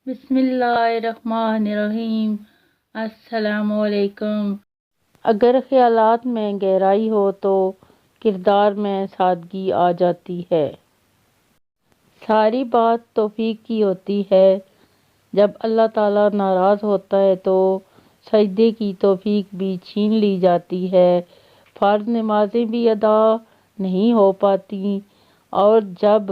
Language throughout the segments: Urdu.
بسم اللہ الرحمن الرحیم۔ السلام علیکم۔ اگر خیالات میں گہرائی ہو تو کردار میں سادگی آ جاتی ہے۔ ساری بات توفیق کی ہوتی ہے۔ جب اللہ تعالیٰ ناراض ہوتا ہے تو سجدے کی توفیق بھی چھین لی جاتی ہے، فرض نمازیں بھی ادا نہیں ہو پاتی، اور جب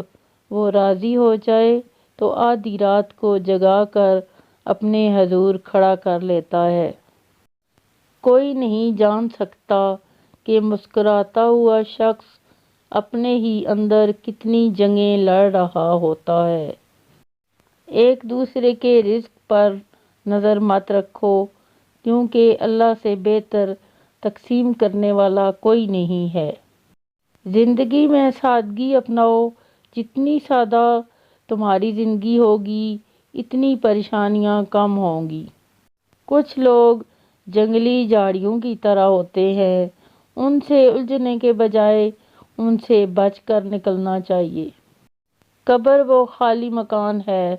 وہ راضی ہو جائے تو آدھی رات کو جگا کر اپنے حضور کھڑا کر لیتا ہے۔ کوئی نہیں جان سکتا کہ مسکراتا ہوا شخص اپنے ہی اندر کتنی جنگیں لڑ رہا ہوتا ہے۔ ایک دوسرے کے رزق پر نظر مت رکھو، کیونکہ اللہ سے بہتر تقسیم کرنے والا کوئی نہیں ہے۔ زندگی میں سادگی اپناؤ۔ جتنی سادہ تمہاری زندگی ہوگی، اتنی پریشانیاں کم ہوں گی۔ کچھ لوگ جنگلی جھاڑیوں کی طرح ہوتے ہیں، ان سے الجھنے کے بجائے ان سے بچ کر نکلنا چاہیے۔ قبر وہ خالی مکان ہے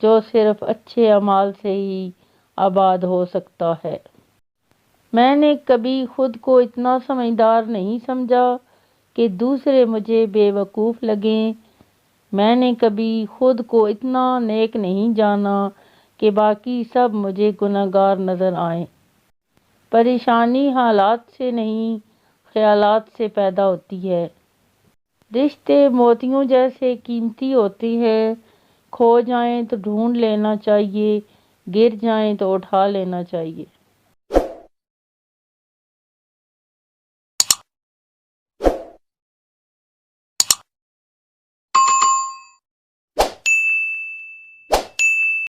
جو صرف اچھے اعمال سے ہی آباد ہو سکتا ہے۔ میں نے کبھی خود کو اتنا سمجھدار نہیں سمجھا کہ دوسرے مجھے بے وقوف لگیں۔ میں نے کبھی خود کو اتنا نیک نہیں جانا کہ باقی سب مجھے گنہگار نظر آئیں۔ پریشانی حالات سے نہیں، خیالات سے پیدا ہوتی ہے۔ رشتے موتیوں جیسے قیمتی ہوتے ہیں، کھو جائیں تو ڈھونڈ لینا چاہیے، گر جائیں تو اٹھا لینا چاہیے۔